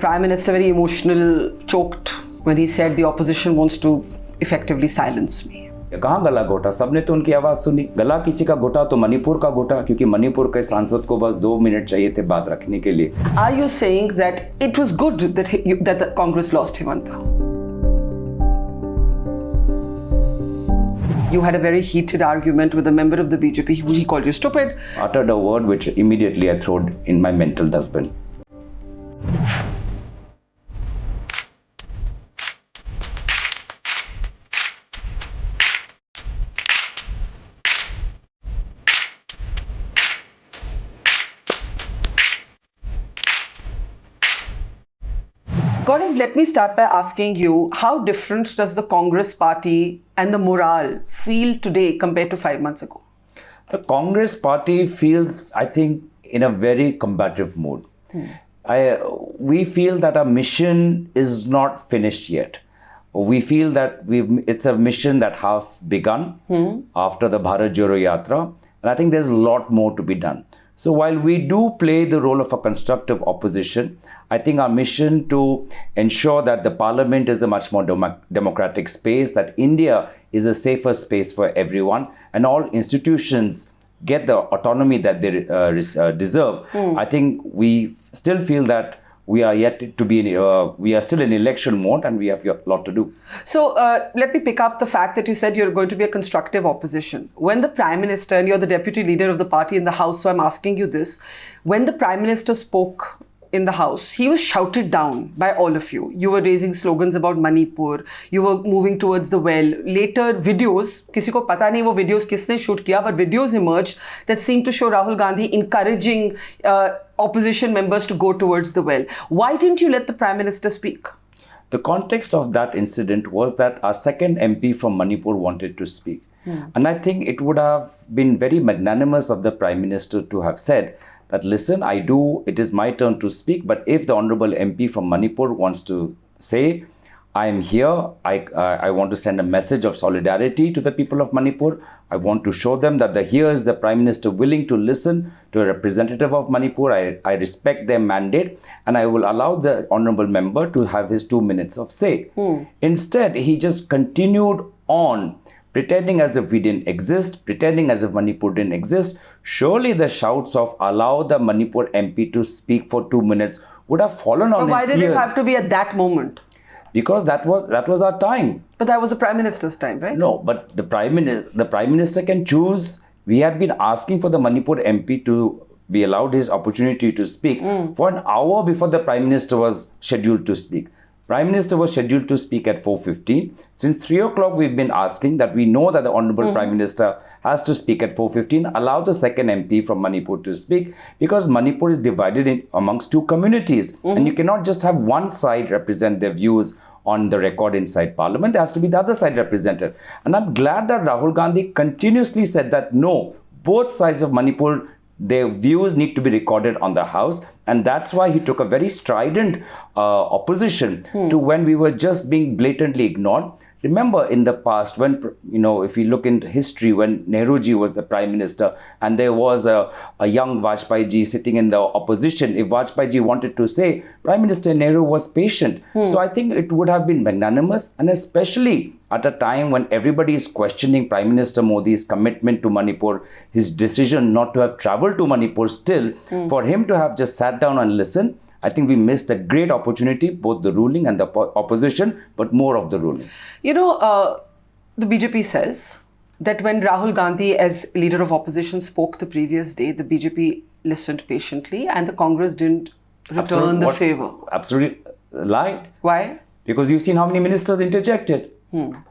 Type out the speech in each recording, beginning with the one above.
Prime Minister very emotional, choked when he said the opposition wants to effectively silence me. कहाँ गला घोटा? सबने तो उनकी आवाज सुनी. गला किसी का घोटा तो मणिपुर का घोटा, क्योंकि मणिपुर के सांसद को बस 2 मिनट चाहिए थे बात रखने के लिए. Are you saying that it was good that the Congress lost Himanta? You had a very heated argument with a member of the BJP. He called you stupid. Uttered a word which immediately I threw in my mental dustbin. Gaurav, let me start by asking you, how different does the Congress party and the morale feel today compared to 5 months ago? The Congress party feels, I think, in a very combative mood. We feel that our mission is not finished yet. We feel that it's a mission that has begun after the Bharat Jodo Yatra, and I think there's a lot more to be done. So while we do play the role of a constructive opposition, I think our mission to ensure that the parliament is a much more democratic space, that India is a safer space for everyone, and all institutions get the autonomy that they deserve. I think we still feel that we are yet to be, we are still in election mode and we have a lot to do. So let me pick up the fact that you said you're going to be a constructive opposition. When the Prime Minister, and you're the Deputy Leader of the party in the House, so I'm asking you this, when the Prime Minister spoke in the House, he was shouted down by all of you. You were raising slogans about Manipur, you were moving towards the well. Later videos, किसी को पता नहीं वो videos किसने shoot किया, but videos emerged that seemed to show Rahul Gandhi encouraging opposition members to go towards the well. Why didn't you let the Prime Minister speak? The context of that incident was that our second MP from Manipur wanted to speak. And I think it would have been very magnanimous of the Prime Minister to have said that, listen, it is my turn to speak, but if the Honorable MP from Manipur wants to say, I am here, I want to send a message of solidarity to the people of Manipur. I want to show them that here is the Prime Minister willing to listen to a representative of Manipur. I respect their mandate and I will allow the Honorable Member to have his 2 minutes of say. Instead, he just continued on pretending as if we didn't exist, pretending as if Manipur didn't exist. Surely the shouts of allow the Manipur MP to speak for 2 minutes would have fallen on his ears. Why did it have to be at that moment? Because that was our time. But that was the Prime Minister's time, right? No, but the Prime Minister can choose. We had been asking for the Manipur MP to be allowed his opportunity to speak for an hour before the Prime Minister was scheduled to speak. Prime Minister was scheduled to speak at 4:15. Since 3 o'clock, we've been asking that we know that the Honorable Prime Minister has to speak at 4:15. Allow the second MP from Manipur to speak, because Manipur is divided amongst two communities. And you cannot just have one side represent their views on the record inside Parliament. There has to be the other side represented. And I'm glad that Rahul Gandhi continuously said that no, both sides of Manipur, their views need to be recorded on the House, and that's why he took a very strident opposition to when we were just being blatantly ignored. Remember in the past, when, if you look into history, when Nehruji was the Prime Minister and there was a young Vajpayee ji sitting in the opposition, if Vajpayee ji wanted to say, Prime Minister Nehru was patient. So I think it would have been magnanimous, and especially at a time when everybody is questioning Prime Minister Modi's commitment to Manipur, his decision not to have traveled to Manipur still, for him to have just sat down and listened, I think we missed a great opportunity, both the ruling and the opposition, but more of the ruling. The BJP says that when Rahul Gandhi, as leader of opposition, spoke the previous day, the BJP listened patiently and the Congress didn't return the favor. Absolutely lied. Why? Because you've seen how many ministers interjected.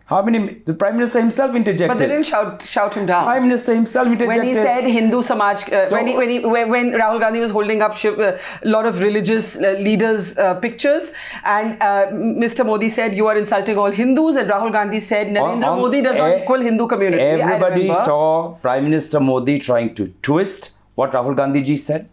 How many? The Prime Minister himself interjected. But they didn't shout him down. Prime Minister himself interjected. When he said Hindu Samaj, when Rahul Gandhi was holding up a lot of religious leaders' pictures, and Mr. Modi said, you are insulting all Hindus, and Rahul Gandhi said, Narendra Modi does not equal Hindu community. Everybody saw Prime Minister Modi trying to twist what Rahul Gandhi ji said.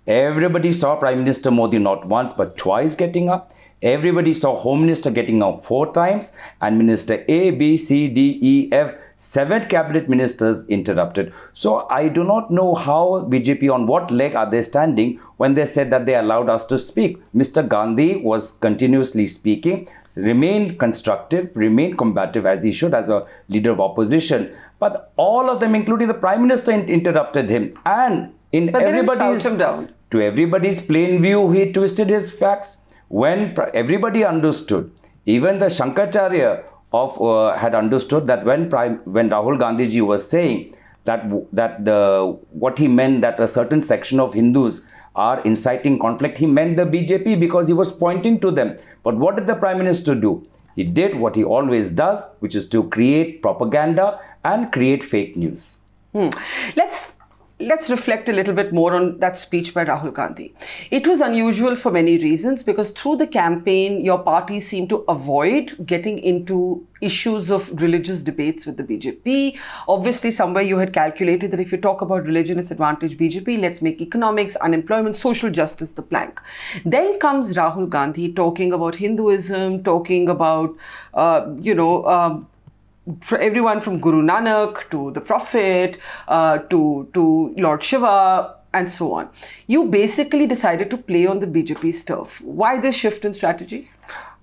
Everybody saw Prime Minister Modi not once but twice getting up. Everybody saw Home Minister getting out 4 times and Minister A, B, C, D, E, F, 7 cabinet ministers interrupted. So I do not know how BJP, on what leg are they standing when they said that they allowed us to speak. Mr. Gandhi was continuously speaking, remained constructive, remained combative as he should as a leader of opposition. But all of them, including the Prime Minister, interrupted him. And in to everybody's plain view, he twisted his facts. When everybody understood, even the Shankaracharya had understood that when Rahul Gandhi ji was saying that what he meant, that a certain section of Hindus are inciting conflict, he meant the BJP because he was pointing to them. But what did the Prime Minister do? He did what he always does, which is to create propaganda and create fake news. Let's reflect a little bit more on that speech by Rahul Gandhi. It was unusual for many reasons because through the campaign, your party seemed to avoid getting into issues of religious debates with the BJP. Obviously, somewhere you had calculated that if you talk about religion, it's advantage BJP. Let's make economics, unemployment, social justice the plank. Then comes Rahul Gandhi talking about Hinduism, talking about, for everyone from Guru Nanak to the Prophet to Lord Shiva and so on. You basically decided to play on the BJP's turf. Why this shift in strategy?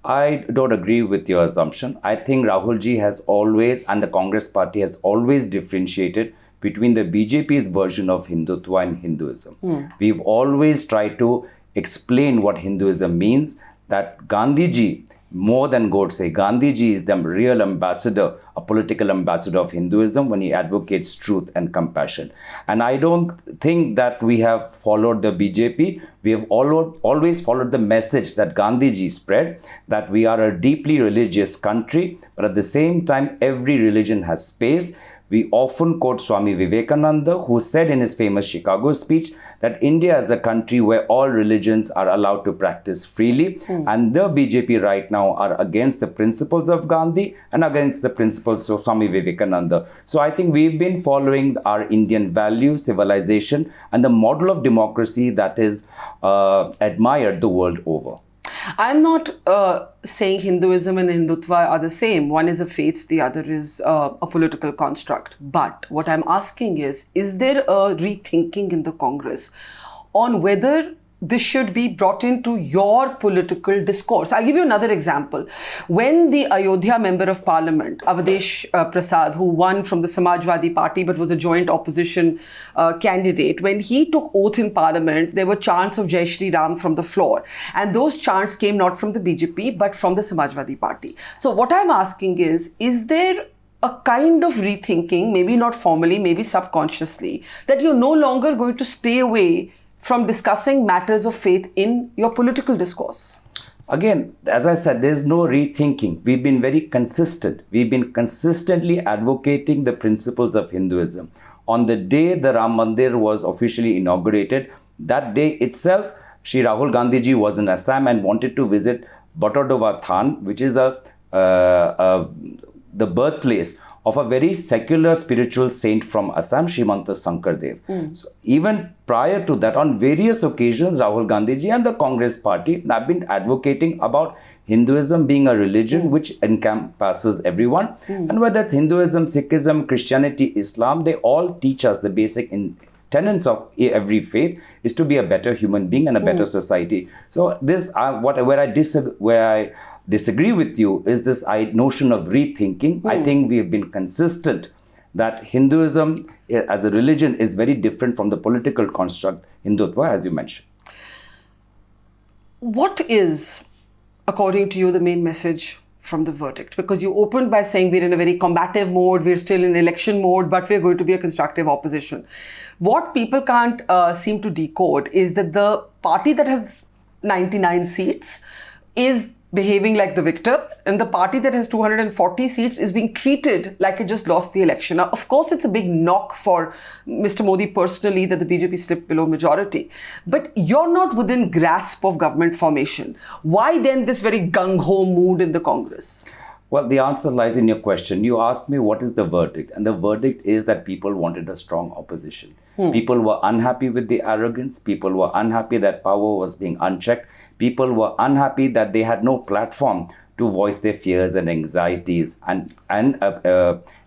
I don't agree with your assumption. I think Rahul ji has always, and the Congress party has always differentiated between the BJP's version of Hindutva and Hinduism. We've always tried to explain what Hinduism means, that Gandhi ji, more than Godse, Gandhiji is the real ambassador, a political ambassador of Hinduism when he advocates truth and compassion. And I don't think that we have followed the BJP. We have always followed the message that Gandhiji spread, that we are a deeply religious country, but at the same time, every religion has space. We often quote Swami Vivekananda, who said in his famous Chicago speech that India is a country where all religions are allowed to practice freely. And the BJP right now are against the principles of Gandhi and against the principles of Swami Vivekananda. So I think we've been following our Indian value, civilization, and the model of democracy that is admired the world over. I'm not saying Hinduism and Hindutva are the same. One is a faith, the other is a political construct. But what I'm asking is there a rethinking in the Congress on whether this should be brought into your political discourse? I'll give you another example. When the Ayodhya Member of Parliament, Avadesh Prasad, who won from the Samajwadi Party but was a joint opposition candidate, when he took oath in Parliament, there were chants of Jai Shri Ram from the floor. And those chants came not from the BJP but from the Samajwadi Party. So what I'm asking is there a kind of rethinking, maybe not formally, maybe subconsciously, that you're no longer going to stay away from discussing matters of faith in your political discourse? Again, as I said, there's no rethinking. We've been very consistent. We've been consistently advocating the principles of Hinduism. On the day the Ram Mandir was officially inaugurated, that day itself, Shri Rahul Gandhi ji was in Assam and wanted to visit Batodova Than, which is the birthplace of a very secular spiritual saint from Assam, Srimanta Sankardev. So even prior to that, on various occasions, Rahul Gandhi ji and the Congress party have been advocating about Hinduism being a religion which encompasses everyone. And whether it's Hinduism, Sikhism, Christianity, Islam, they all teach us the basic tenets of every faith is to be a better human being and a better society. So this, where I disagree with you is this notion of rethinking. I think we have been consistent that Hinduism as a religion is very different from the political construct Hindutva, as you mentioned. What is, according to you, the main message from the verdict? Because you opened by saying we're in a very combative mode, we're still in election mode, but we're going to be a constructive opposition. What people can't seem to decode is that the party that has 99 seats is behaving like the victor, and the party that has 240 seats is being treated like it just lost the election. Now, of course, it's a big knock for Mr. Modi personally that the BJP slipped below majority. But you're not within grasp of government formation. Why then this very gung-ho mood in the Congress? Well, the answer lies in your question. You asked me what is the verdict, and the verdict is that people wanted a strong opposition. People were unhappy with the arrogance. People were unhappy that power was being unchecked. People were unhappy that they had no platform to voice their fears and anxieties and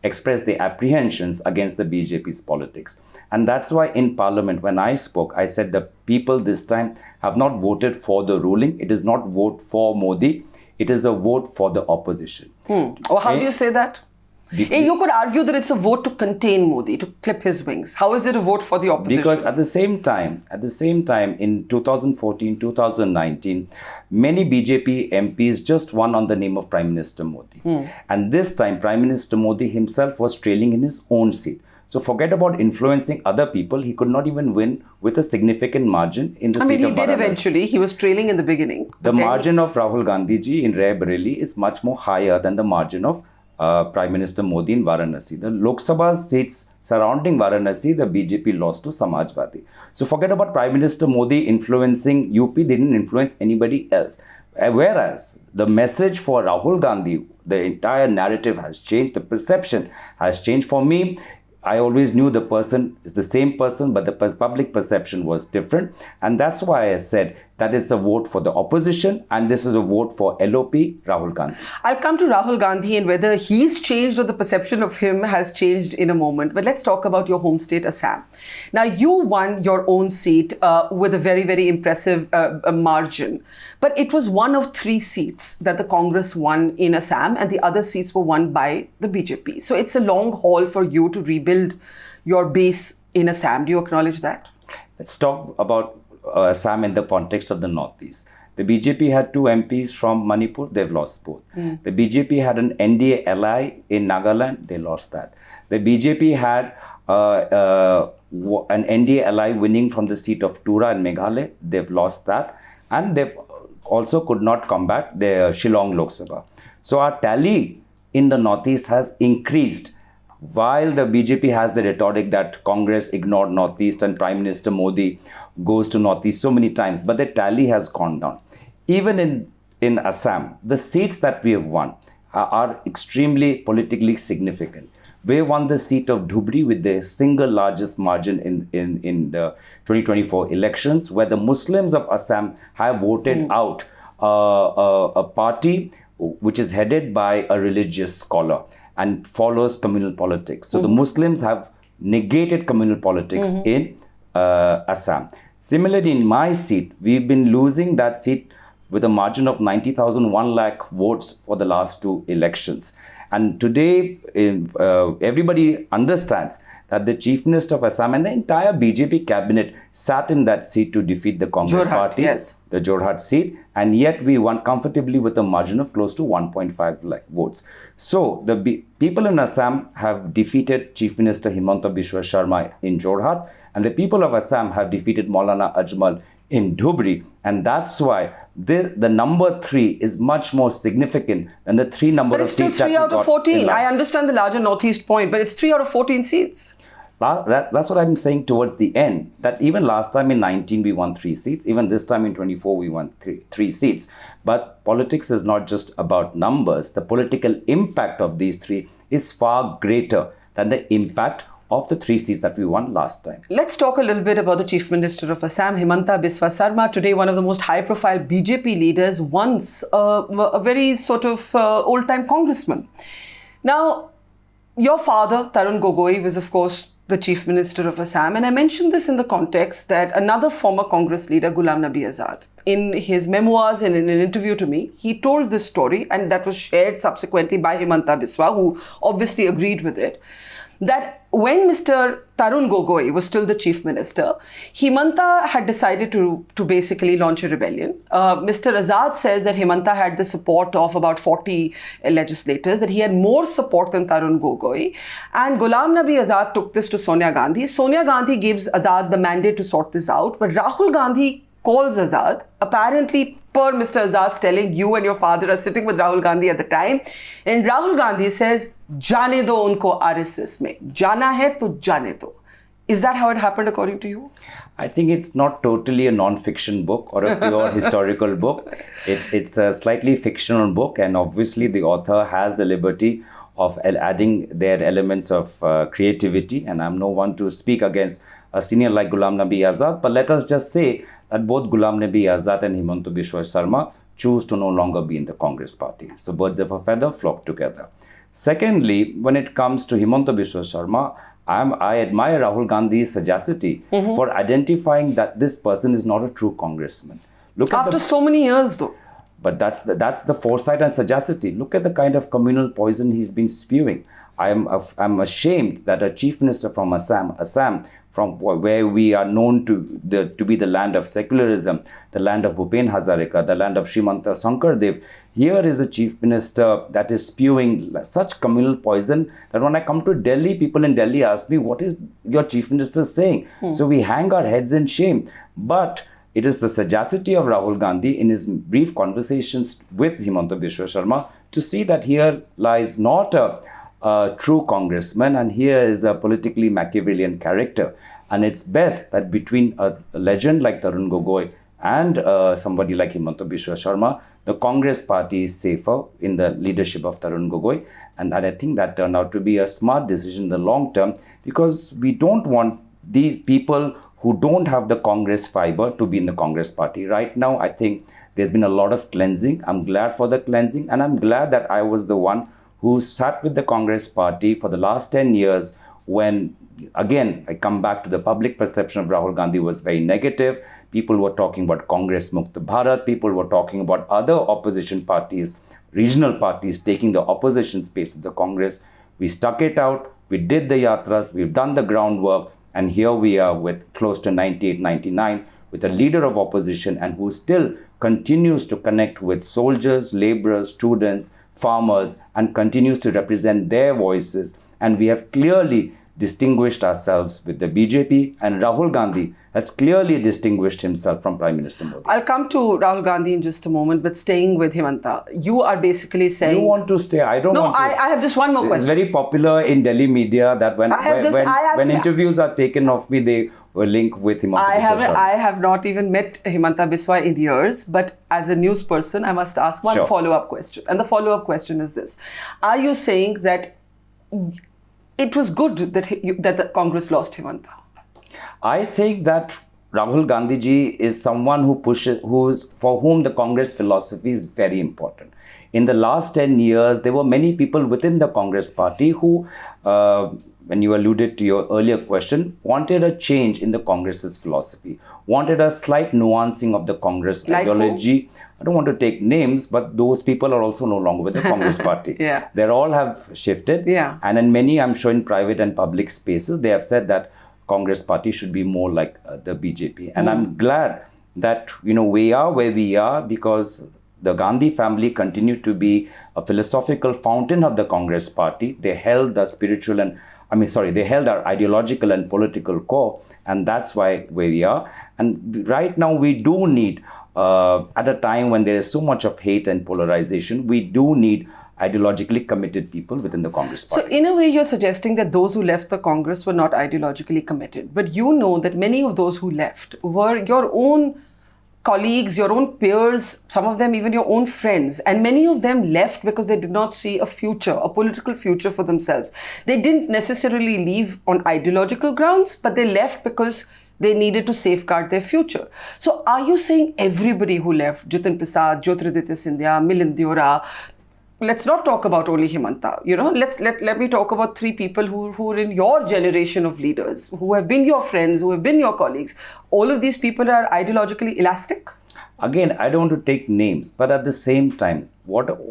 express their apprehensions against the BJP's politics. And that's why in Parliament, when I spoke, I said the people this time have not voted for the ruling. It is not vote for Modi. It is a vote for the opposition. Or how do you say that? You could argue that it's a vote to contain Modi, to clip his wings. How is it a vote for the opposition? Because at the same time, in 2014, 2019, many BJP MPs just won on the name of Prime Minister Modi. And this time, Prime Minister Modi himself was trailing in his own seat. So forget about influencing other people. He could not even win with a significant margin in the seat of Varanasi. He did eventually. He was trailing in the beginning. The margin of Rahul Gandhi ji in Raebareli is much more higher than the margin of Prime Minister Modi in Varanasi. The Lok Sabha seats surrounding Varanasi, the BJP lost to Samajwadi. So forget about Prime Minister Modi influencing UP. They didn't influence anybody else. Whereas the message for Rahul Gandhi, the entire narrative has changed. The perception has changed. For me, I always knew the person is the same person, but the public perception was different. And that's why I said that it's a vote for the opposition and this is a vote for LOP, Rahul Gandhi. I'll come to Rahul Gandhi and whether he's changed or the perception of him has changed in a moment. But let's talk about your home state, Assam. Now, you won your own seat with a very, very impressive margin. But it was one of 3 seats that the Congress won in Assam and the other seats were won by the BJP. So it's a long haul for you to rebuild your base in Assam. Do you acknowledge that? Let's talk about Assam in the context of the Northeast. The BJP had 2 MPs from Manipur, they've lost both. The BJP had an NDA ally in Nagaland, they lost that. The BJP had an NDA ally winning from the seat of Tura in Meghalaya, they've lost that. And they've also could not combat the Shillong Lok Sabha. So our tally in the Northeast has increased. While the BJP has the rhetoric that Congress ignored Northeast and Prime Minister Modi goes to Northeast so many times, but the tally has gone down. Even in Assam, the seats that we have won are extremely politically significant. We won the seat of Dhubri with the single largest margin in the 2024 elections, where the Muslims of Assam have voted out a party which is headed by a religious scholar and follows communal politics. So the Muslims have negated communal politics in Assam. Similarly, in my seat, we've been losing that seat with a margin of 90,000, 1 lakh votes for the last 2 elections. And today, everybody understands that the Chief Minister of Assam and the entire BJP cabinet sat in that seat to defeat the Congress party, the Jorhat seat, and yet we won comfortably with a margin of close to 1.5 lakh votes. So the people in Assam have defeated Chief Minister Himanta Biswa Sharma in Jorhat, and the people of Assam have defeated Maulana Ajmal in Dhubri, and that's why the number 3 is much more significant than the 3 number of seats that we got. But it's still 3 out of 14. I understand the larger Northeast point, but it's 3 out of 14 seats. That's what I'm saying towards the end, that even last time in 19 we won 3 seats, even this time in 24 we won 3 seats. But politics is not just about numbers. The political impact of these 3 is far greater than the impact of the 3 seats that we won last time. Let's talk a little bit about the Chief Minister of Assam, Himanta Biswa Sarma. Today, one of the most high-profile BJP leaders, once a very sort of old-time congressman. Now, your father, Tarun Gogoi, was of course the Chief Minister of Assam, and I mentioned this in the context that another former Congress leader, Ghulam Nabi Azad, in his memoirs and in an interview to me, he told this story, and that was shared subsequently by Himanta Biswa, who obviously agreed with it, that when Mr. Tarun Gogoi was still the Chief Minister, Himanta had decided to basically launch a rebellion. Mr. Azad says that Himanta had the support of about 40 legislators, that he had more support than Tarun Gogoi. And Ghulam Nabi Azad took this to Sonia Gandhi. Sonia Gandhi gives Azad the mandate to sort this out, but Rahul Gandhi calls Azad, apparently per Mr. Azad's telling, you and your father are sitting with Rahul Gandhi at the time, and Rahul Gandhi says, "Jaane do unko RSS mein. Jana hai to jane do." Is that how it happened according to you? I think it's not totally a non-fiction book or a pure historical book. It's a slightly fictional book, and obviously the author has the liberty of adding their elements of creativity, and I'm no one to speak against a senior like Ghulam Nabi Azad, but let us just say that both Ghulam Nabi Azad and Himanta Biswa Sarma choose to no longer be in the Congress party. So birds of a feather flock together. Secondly, when it comes to Himanta Biswa Sarma, I admire Rahul Gandhi's sagacity for identifying that this person is not a true congressman. After so many years, though. But that's the foresight and sagacity. Look at the kind of communal poison he's been spewing. I'm ashamed that a chief minister from Assam, from where we are known to be the land of secularism, the land of Bhupen Hazarika, the land of Srimanta Sankardev, here is a chief minister that is spewing such communal poison that when I come to Delhi, people in Delhi ask me, what is your chief minister saying? So we hang our heads in shame. But it is the sagacity of Rahul Gandhi in his brief conversations with Himanta Biswa Sarma to see that here lies not a true congressman, and here is a politically Machiavellian character. And it's best that between a legend like Rahul Gogoi and somebody like Himanta Biswa Sarma, the Congress party is safer in the leadership of Rahul Gogoi. And I think that turned out to be a smart decision in the long term, because we don't want these people who don't have the Congress fiber to be in the Congress party. Right now, I think there's been a lot of cleansing. I'm glad for the cleansing, and I'm glad that I was the one who sat with the Congress party for the last 10 years when, again, I come back to the public perception of Rahul Gandhi was very negative. People were talking about Congress Mukta Bharat. People were talking about other opposition parties, regional parties taking the opposition space of the Congress. We stuck it out. We did the yatras. We've done the groundwork. And here we are with close to 98, 99, with a leader of opposition and who still continues to connect with soldiers, laborers, students, farmers, and continues to represent their voices. And we have clearly distinguished ourselves with the BJP, and Rahul Gandhi has clearly distinguished himself from Prime Minister Modi. I'll come to Rahul Gandhi in just a moment, but staying with Himanta, you are basically saying... You want to stay? I don't want to. I have just one more question. It's very popular in Delhi media that when interviews are taken of me, they will link with Himanta Biswa Sarma. I have not even met Himanta Biswa in years, but as a news person, I must ask one follow-up question. And the follow-up question is this. Are you saying that it was good that the Congress lost Himanta? I think that Rahul Gandhi ji is someone for whom the Congress philosophy is very important. In the last 10 years, there were many people within the Congress party who, when you alluded to your earlier question, wanted a change in the Congress's philosophy, wanted a slight nuancing of the Congress ideology. Who? I don't want to take names, but those people are also no longer with the Congress party. Yeah. They all have shifted. Yeah. And in many, I'm sure in private and public spaces, they have said that Congress party should be more like the BJP. And I'm glad that, we are where we are because the Gandhi family continued to be a philosophical fountain of the Congress party. They held the spiritual they held our ideological and political core, and that's why where we are. And right now we do need, at a time when there is so much of hate and polarization, we do need ideologically committed people within the Congress party. So in a way, you're suggesting that those who left the Congress were not ideologically committed. But you know that many of those who left were your own colleagues, your own peers, some of them even your own friends. And many of them left because they did not see a future, a political future for themselves. They didn't necessarily leave on ideological grounds, but they left because they needed to safeguard their future. So are you saying everybody who left, Jitin Prasad, Jyotiraditya Scindia, Milind Deora, let's not talk about only Himanta, let me talk about three people who are in your generation of leaders, who have been your friends, who have been your colleagues. All of these people are ideologically elastic? Again, I don't want to take names, but at the same time,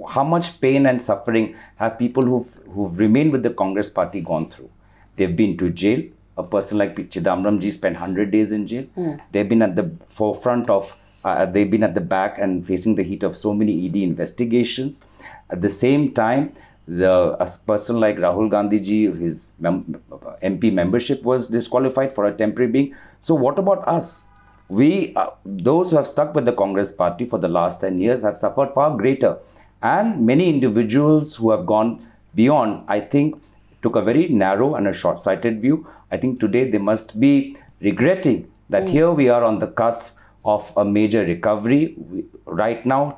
how much pain and suffering have people who've remained with the Congress party gone through? They've been to jail. A person like Chidambaram ji spent 100 days in jail. They've been at the forefront of, they've been at the back and facing the heat of so many ED investigations. At the same time, a person like Rahul Gandhi ji, his MP membership was disqualified for a temporary being. So what about us? Those who have stuck with the Congress party for the last 10 years have suffered far greater. And many individuals who have gone beyond, I think, took a very narrow and a short-sighted view. I think today they must be regretting that here we are on the cusp of a major recovery. Right now,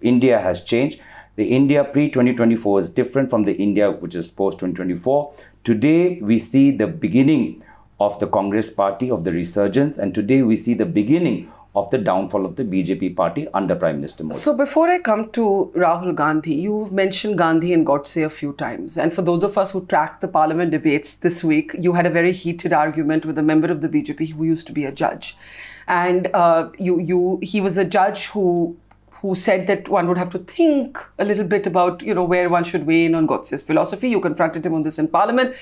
India has changed. The India pre-2024 is different from the India which is post-2024. Today, we see the beginning of the Congress party, of the resurgence, and today we see the beginning of the downfall of the BJP party under Prime Minister Modi. So before I come to Rahul Gandhi, you mentioned Gandhi and Godse a few times. And for those of us who tracked the parliament debates this week, you had a very heated argument with a member of the BJP who used to be a judge. And he was a judge who said that one would have to think a little bit about, where one should weigh in on Godse's philosophy. You confronted him on this in Parliament.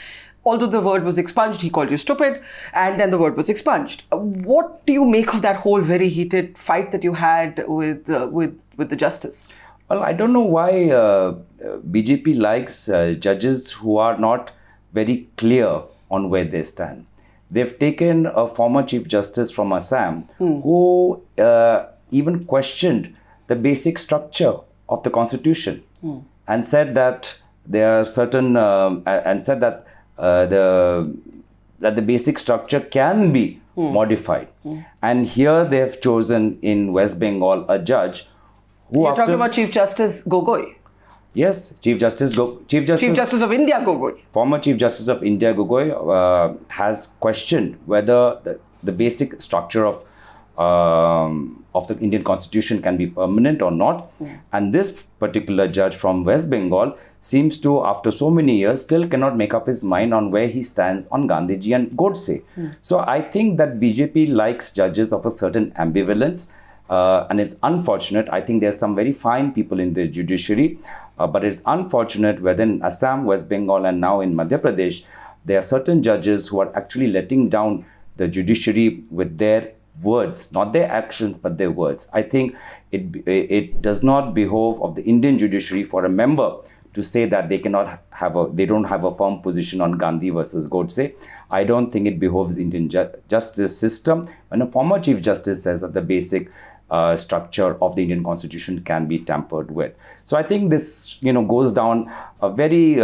Although the word was expunged, he called you stupid, and then the word was expunged. What do you make of that whole very heated fight that you had with the justice? Well, I don't know why BJP likes judges who are not very clear on where they stand. They've taken a former Chief Justice from Assam who even questioned the basic structure of the Constitution and said that there are certain that the basic structure can be modified. And here they have chosen in West Bengal a judge who... You're talking about Chief Justice Gogoi? Yes, Chief Justice of India Gogoi. Former Chief Justice of India Gogoi has questioned whether the basic structure of the Indian Constitution can be permanent or not. And this particular judge from West Bengal seems to, after so many years, still cannot make up his mind on where he stands on Gandhiji and Godse. So I think that BJP likes judges of a certain ambivalence, and it's unfortunate. I think there's some very fine people in the judiciary, but it's unfortunate whether in Assam, West Bengal, and now in Madhya Pradesh, there are certain judges who are actually letting down the judiciary with their words, not their actions, but their words. I think it does not behove of the Indian judiciary for a member to say that they don't have a firm position on Gandhi versus Godse. I don't think it behoves Indian justice system when a former Chief Justice says that the basic structure of the Indian Constitution can be tampered with. So I think this, goes down a very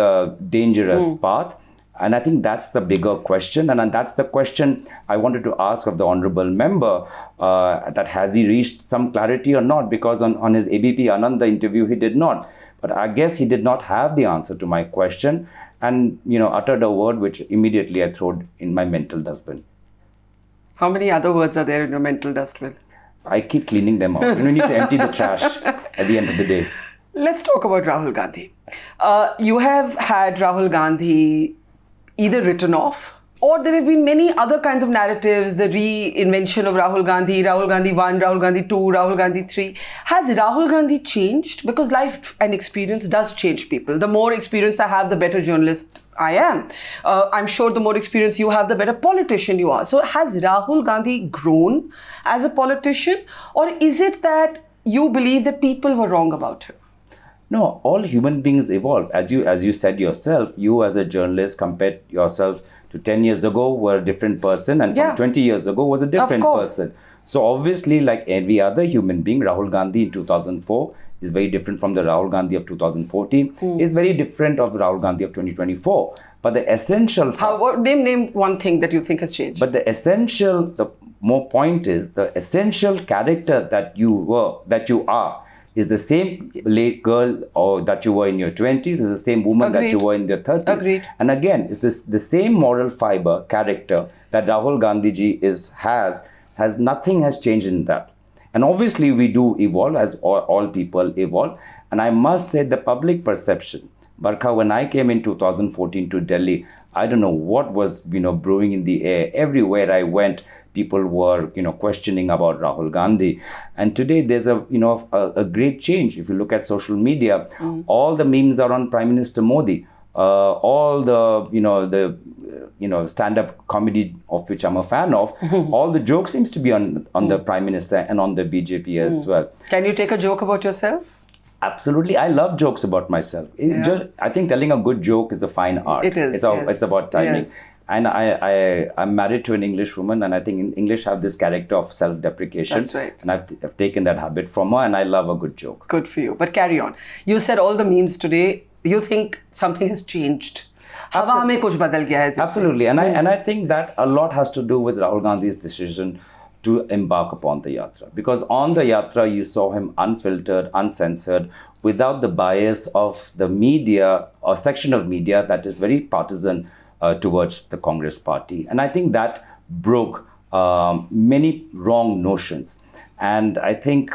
dangerous path. And I think that's the bigger question. And that's the question I wanted to ask of the honorable member, that has he reached some clarity or not? Because on his ABP Anand interview, he did not. But I guess he did not have the answer to my question and, uttered a word which immediately I threw in my mental dustbin. How many other words are there in your mental dustbin? I keep cleaning them out. You need to empty the trash at the end of the day. Let's talk about Rahul Gandhi. You have had Rahul Gandhi either written off, or there have been many other kinds of narratives, the reinvention of Rahul Gandhi 1, Rahul Gandhi 2, Rahul Gandhi 3. Has Rahul Gandhi changed? Because life and experience does change people. The more experience I have, the better journalist I am. I'm sure the more experience you have, the better politician you are. So has Rahul Gandhi grown as a politician, or is it that you believe that people were wrong about him? No, all human beings evolve. As you said yourself, you as a journalist compared yourself to 10 years ago were a different person, and from 20 years ago was a different person. So obviously, like every other human being, Rahul Gandhi in 2004 is very different from the Rahul Gandhi of 2014, is very different of the Rahul Gandhi of 2024. But the essential... Name one thing that you think has changed. But the more point is, the essential character that you are, is the same girl or that you were in your 20s, is the same woman that you were in your 30s. Agreed. And again, is this the same moral fiber, character that Rahul Gandhiji has nothing has changed in that. And obviously we do evolve as all people evolve. And I must say the public perception, Barkha, when I came in 2014 to Delhi, I don't know what was, brewing in the air. Everywhere I went, people were, questioning about Rahul Gandhi. And today there's a great change. If you look at social media, all the memes are on Prime Minister Modi. All the, stand-up comedy of which I'm a fan of, all the jokes seems to be on the Prime Minister and on the BJP as well. Can you take a joke about yourself? Absolutely. I love jokes about myself. I think telling a good joke is a fine art. It is. It's about timing. Yes. And I'm married to an English woman, and I think in English have this character of self-deprecation. That's right. And I've taken that habit from her, and I love a good joke. Good for you. But carry on. You said all the memes today, you think something has changed. Hawa mein kuch badal gaya hai. Absolutely. And I think that a lot has to do with Rahul Gandhi's decision to embark upon the yatra. Because on the yatra, you saw him unfiltered, uncensored, without the bias of the media or section of media that is very partisan towards the Congress party. And I think that broke many wrong notions. And I think,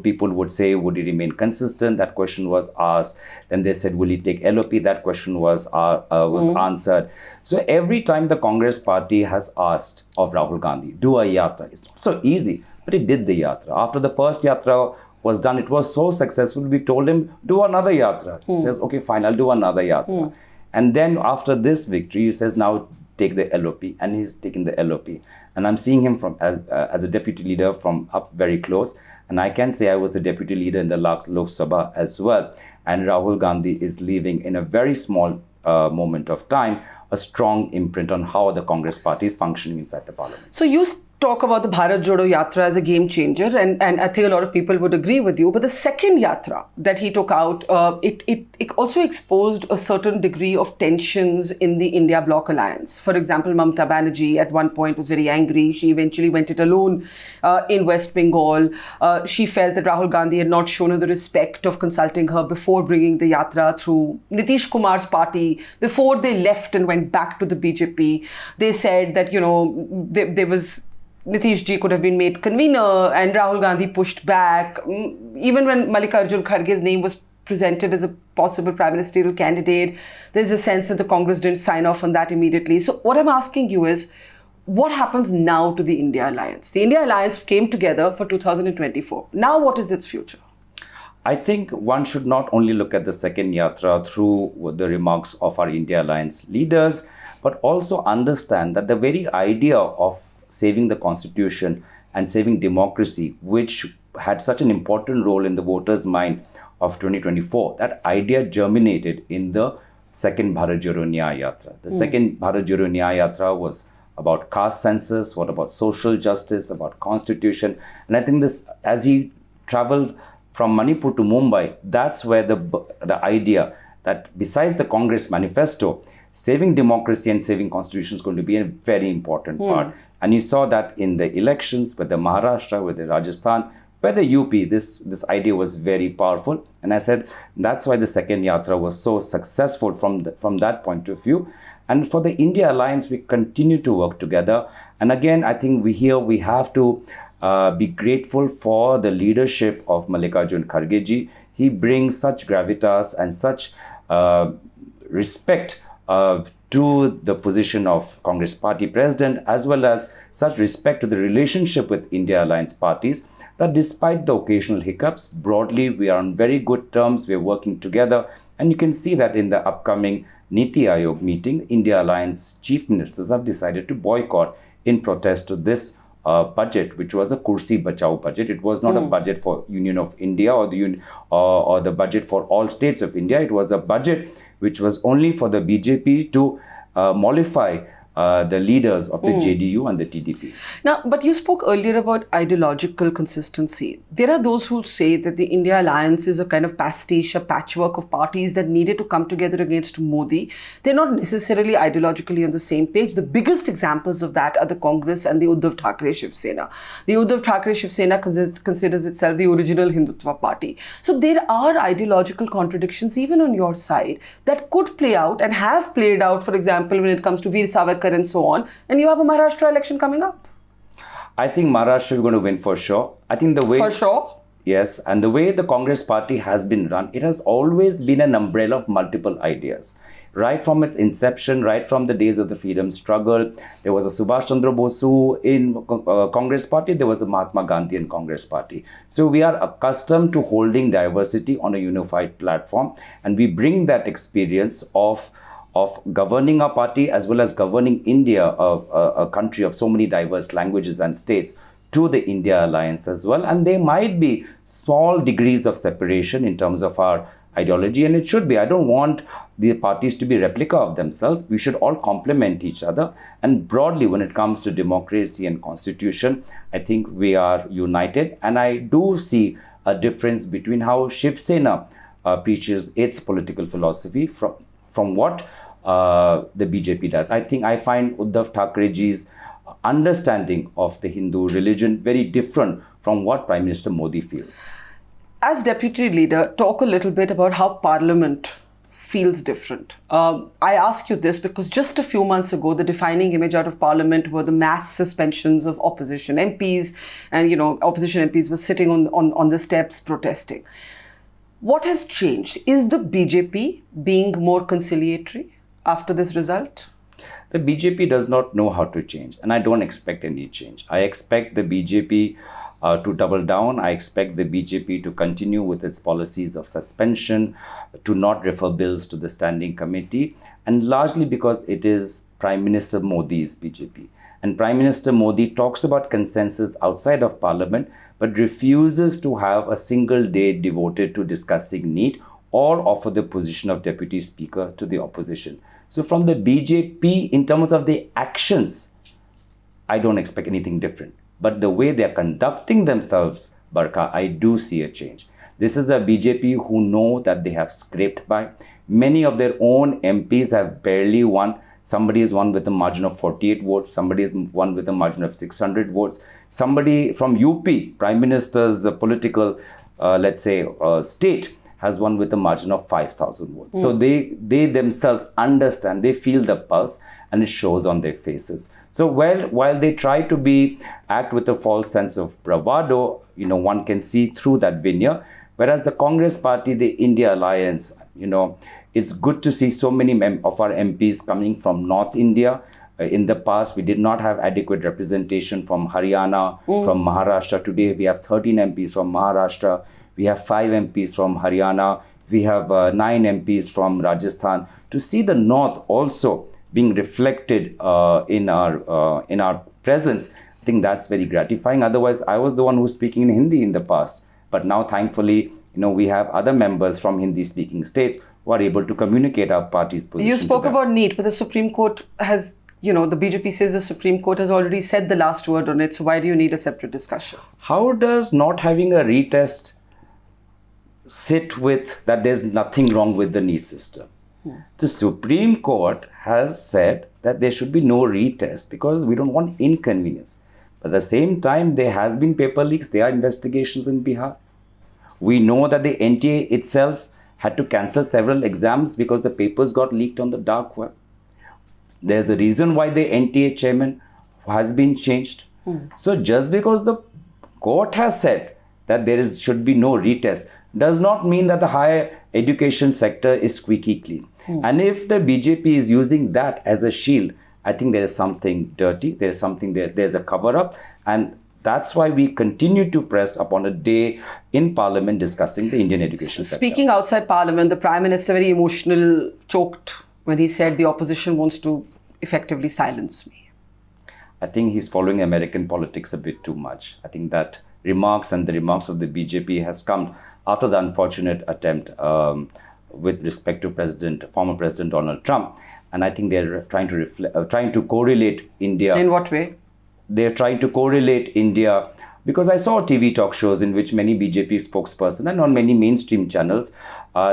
people would say, would he remain consistent? That question was asked. Then they said, will he take LOP? That question was answered. So every time the Congress party has asked of Rahul Gandhi, do a yatra. It's not so easy, but he did the yatra. After the first yatra was done, it was so successful, we told him, do another yatra. He says, okay, fine, I'll do another yatra. And then after this victory, he says, now take the LOP. And he's taken the LOP. And I'm seeing him from as a deputy leader from up very close. And I can say I was the deputy leader in the Lok Sabha as well. And Rahul Gandhi is leaving in a very small moment of time a strong imprint on how the Congress party is functioning inside the parliament. So you talk about the Bharat Jodo Yatra as a game changer, and I think a lot of people would agree with you. But the second yatra that he took out, it also exposed a certain degree of tensions in the India Bloc alliance. For example, Mamata Banerjee at one point was very angry. She eventually went it alone in West Bengal. She felt that Rahul Gandhi had not shown her the respect of consulting her before bringing the yatra through. Nitish Kumar's party, before they left and went back to the BJP, they said that, there was Nitish ji could have been made convener, and Rahul Gandhi pushed back. Even when Mallikarjun Kharge's name was presented as a possible prime ministerial candidate, there's a sense that the Congress didn't sign off on that immediately. So what I'm asking you is, what happens now to the India Alliance? The India Alliance came together for 2024. Now what is its future? I think one should not only look at the second yatra through the remarks of our India Alliance leaders, but also understand that the very idea of saving the constitution and saving democracy, which had such an important role in the voters' mind of 2024, that idea germinated in the second Bharat Jodo Nyaya Yatra. The second Bharat Jodo Nyaya Yatra was about caste census, what about social justice, about constitution. And I think this, as he traveled from Manipur to Mumbai, that's where the idea that besides the Congress manifesto, saving democracy and saving constitution is going to be a very important part. And you saw that in the elections, whether Maharashtra, whether Rajasthan, whether UP, this idea was very powerful. And I said, that's why the second yatra was so successful from that point of view. And for the India Alliance, we continue to work together. And again, I think we have to be grateful for the leadership of Mallikarjun Kharge ji. He brings such gravitas and such respect to the position of Congress party president, as well as such respect to the relationship with India Alliance parties, that despite the occasional hiccups, broadly we are on very good terms, we are working together. And you can see that in the upcoming Niti Aayog meeting, India Alliance chief ministers have decided to boycott in protest to this budget, which was a Kursi Bachao budget. It was not a budget for Union of India or the budget for all states of India. It was a budget which was only for the BJP to mollify the leaders of the JDU and the TDP. Now, but you spoke earlier about ideological consistency. There are those who say that the India Alliance is a kind of pastiche, a patchwork of parties that needed to come together against Modi. They're not necessarily ideologically on the same page. The biggest examples of that are the Congress and the Uddhav Thackeray Shiv Sena. The Uddhav Thackeray Shiv Sena considers itself the original Hindutva party. So there are ideological contradictions even on your side that could play out and have played out, for example, when it comes to Veer Savarkar and so on, and you have a Maharashtra election coming up. I think Maharashtra is going to win for sure. I think the way... For sure? Yes, and the way the Congress party has been run, it has always been an umbrella of multiple ideas. Right from its inception, right from the days of the freedom struggle, there was a Subhash Chandra Bosu in Congress party, there was a Mahatma Gandhi in Congress party. So we are accustomed to holding diversity on a unified platform, and we bring that experience of governing a party as well as governing India, a country of so many diverse languages and states, to the India Alliance as well. And there might be small degrees of separation in terms of our ideology, and it should be. I don't want the parties to be replica of themselves. We should all complement each other. And broadly, when it comes to democracy and constitution, I think we are united. And I do see a difference between how Shiv Sena preaches its political philosophy from what the BJP does. I find Uddhav Thackerayji's understanding of the Hindu religion very different from what Prime Minister Modi feels. As deputy leader, talk a little bit about how Parliament feels different. I ask you this because just a few months ago, the defining image out of Parliament were the mass suspensions of opposition MPs, and opposition MPs were sitting on the steps protesting. What has changed? Is the BJP being more conciliatory after this result? The BJP does not know how to change, and I don't expect any change. I expect the BJP to double down. I expect the BJP to continue with its policies of suspension, to not refer bills to the standing committee, and largely because it is Prime Minister Modi's BJP. And Prime Minister Modi talks about consensus outside of Parliament, but refuses to have a single day devoted to discussing NEET or offer the position of Deputy Speaker to the opposition. So from the BJP, in terms of the actions, I don't expect anything different. But the way they're conducting themselves, Barkha, I do see a change. This is a BJP who know that they have scraped by. Many of their own MPs have barely won. Somebody has won with a margin of 48 votes. Somebody has won with a margin of 600 votes. Somebody from UP, Prime Minister's political, state, has won with a margin of 5,000 votes. So they themselves understand, they feel the pulse, and it shows on their faces. So while they try to act with a false sense of bravado, one can see through that veneer. Whereas the Congress Party, the India Alliance, it's good to see so many of our MPs coming from North India. In the past, we did not have adequate representation from Haryana, from Maharashtra. Today, we have 13 MPs from Maharashtra. We have 5 MPs from Haryana. We have 9 MPs from Rajasthan. To see the North also being reflected in our presence, I think that's very gratifying. Otherwise, I was the one who was speaking in Hindi in the past. But now, thankfully, we have other members from Hindi-speaking states who are able to communicate our party's position. You spoke about NEET, but the Supreme Court has, the BJP says the Supreme Court has already said the last word on it. So why do you need a separate discussion? How does not having a retest sit with that there's nothing wrong with the NEET system? The Supreme Court has said that there should be no retest because we don't want inconvenience. But at the same time, there has been paper leaks. There are investigations in Bihar. We know that the NTA itself had to cancel several exams because the papers got leaked on the dark web. There's a reason why the NTA chairman has been changed. So just because the court has said that should be no retest does not mean that the higher education sector is squeaky clean. And if the BJP is using that as a shield, I think there is something dirty. There is something there's a cover up. And that's why we continue to press upon a day in Parliament discussing the Indian education sector. Speaking outside Parliament, the Prime Minister, very emotional, choked when he said the opposition wants to effectively silence me. I think he's following American politics a bit too much. I think that remarks and the remarks of the BJP has come after the unfortunate attempt with respect to former President Donald Trump. And I think they're trying to correlate India. In what way? They're trying to correlate India, because I saw TV talk shows in which many BJP spokespersons and on many mainstream channels,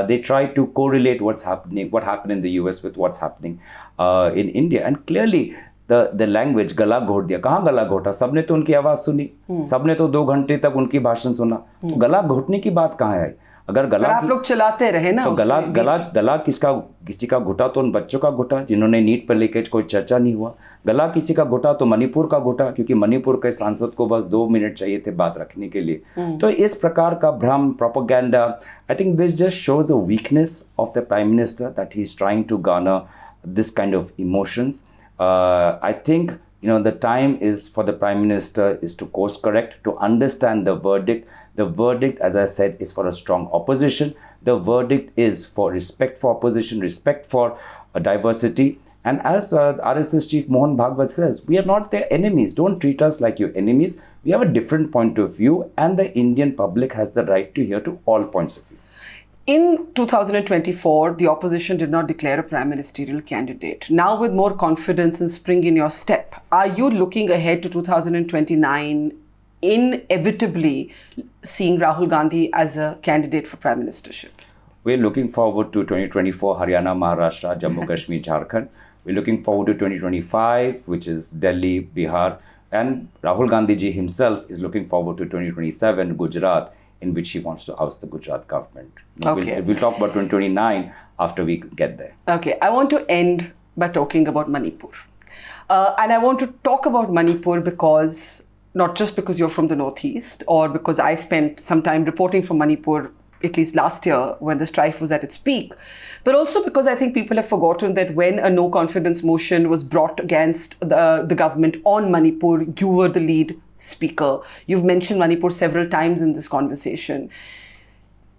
they try to correlate what happened in the US with what's happening in India. And clearly, the language, गला घोट दिया. कहाँ गला घोटा? सबने तो उनकी आवाज सुनी, सबने तो 2 घंटे तक उनकी भाषण सुना. तो गला घोटने की बात कहाँ है? अगर गला आप लोग चलाते रहे ना, तो गला किसी का घुटा तो उन बच्चों का घुटा जिन्होंने नीट पर लेकर कोई चर्चा नहीं हुआ. गला किसी का घुटा तो मणिपुर का घुटा, क्योंकि मणिपुर के सांसद को बस 2 मिनट चाहिए थे बात रखने के लिए. तो इस प्रकार का भ्रम, propaganda, I think this just shows a weakness of the prime minister that he is trying to garner this kind of emotions. I think the time is for the Prime Minister is to course correct, to understand the verdict. The verdict, as I said, is for a strong opposition. The verdict is for respect for opposition, respect for diversity. And as RSS Chief Mohan Bhagwat says, we are not their enemies. Don't treat us like your enemies. We have a different point of view, and the Indian public has the right to hear to all points of view. In 2024, the opposition did not declare a prime ministerial candidate. Now, with more confidence and spring in your step, are you looking ahead to 2029, inevitably seeing Rahul Gandhi as a candidate for prime ministership? We're looking forward to 2024, Haryana, Maharashtra, Jammu, Kashmir, Jharkhand. We're looking forward to 2025, which is Delhi, Bihar. And Rahul Gandhi ji himself is looking forward to 2027, Gujarat, in which he wants to oust the Gujarat government. Okay. We'll talk about 2029 after we get there. Okay, I want to end by talking about Manipur. And I want to talk about Manipur because, not just because you're from the Northeast or because I spent some time reporting from Manipur, at least last year when the strife was at its peak, but also because I think people have forgotten that when a no confidence motion was brought against the government on Manipur, you were the lead speaker. You've mentioned Manipur several times in this conversation.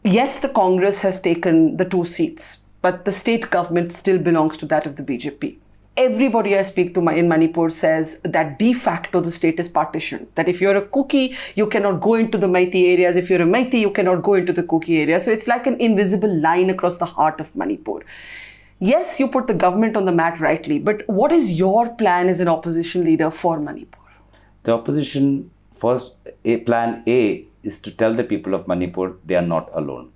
Yes, the Congress has taken the 2 seats, but the state government still belongs to that of the BJP. Everybody I speak to in Manipur says that de facto the state is partitioned. That if you're a Kuki, you cannot go into the Meitei areas. If you're a Meitei, you cannot go into the Kuki area. So it's like an invisible line across the heart of Manipur. Yes, you put the government on the mat rightly, but what is your plan as an opposition leader for Manipur? The opposition, first, plan A is to tell the people of Manipur they are not alone.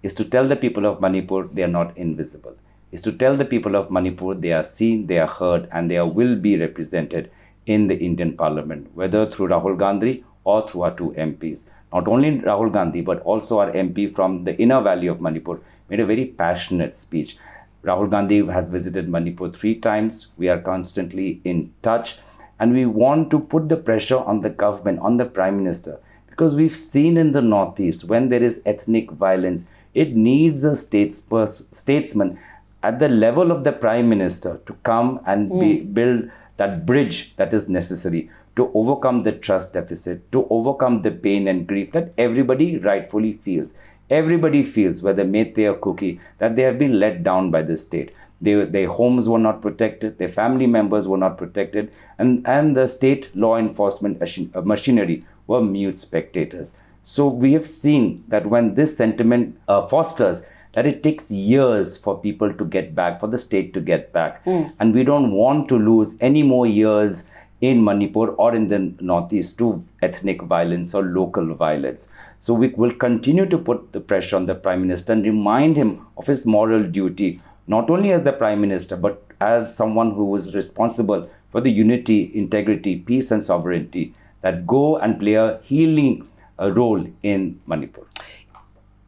Is to tell the people of Manipur they are not invisible. Is to tell the people of Manipur they are seen, they are heard, and they will be represented in the Indian Parliament, whether through Rahul Gandhi or through our 2 MPs. Not only Rahul Gandhi, but also our MP from the inner valley of Manipur made a very passionate speech. Rahul Gandhi has visited Manipur 3 times. We are constantly in touch, and we want to put the pressure on the government, on the Prime Minister, because we've seen in the Northeast when there is ethnic violence, it needs a statesman at the level of the Prime Minister to come and build that bridge that is necessary to overcome the trust deficit, to overcome the pain and grief that everybody rightfully feels. Everybody feels, whether Meitei or Kuki, that they have been let down by the state. Their homes were not protected, their family members were not protected, and the state law enforcement machinery were mute spectators. So we have seen that when this sentiment fosters, that it takes years for people to get back, for the state to get back. And we don't want to lose any more years in Manipur or in the Northeast to ethnic violence or local violence. So we will continue to put the pressure on the Prime Minister and remind him of his moral duty, not only as the Prime Minister, but as someone who was responsible for the unity, integrity, peace and sovereignty, that go and play a healing role in Manipur.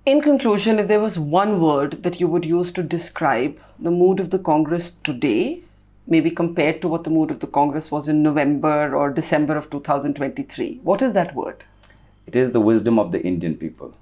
In conclusion, if there was one word that you would use to describe the mood of the Congress today, maybe compared to what the mood of the Congress was in November or December of 2023, what is that word? It is the wisdom of the Indian people.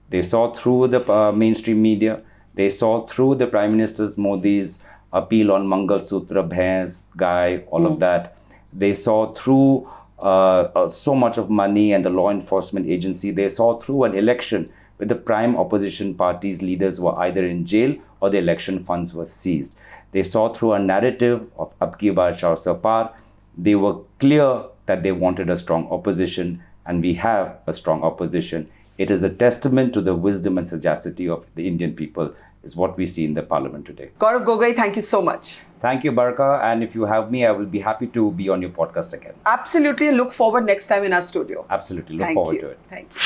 They saw through the mainstream media. They saw through the Prime Minister Modi's appeal on Mangal Sutra, Bhains, Gai, all of that. They saw through so much of money and the law enforcement agency. They saw through an election where the prime opposition parties' leaders were either in jail or the election funds were seized. They saw through a narrative of Ab Ki Baar 400 Paar. They were clear that they wanted a strong opposition, and we have a strong opposition. It is a testament to the wisdom and sagacity of the Indian people, is what we see in the Parliament today. Gaurav Gogoi, thank you so much. Thank you, Barkha. And if you have me, I will be happy to be on your podcast again. Absolutely. Look forward next time in our studio. Absolutely. Look forward to it. Thank you.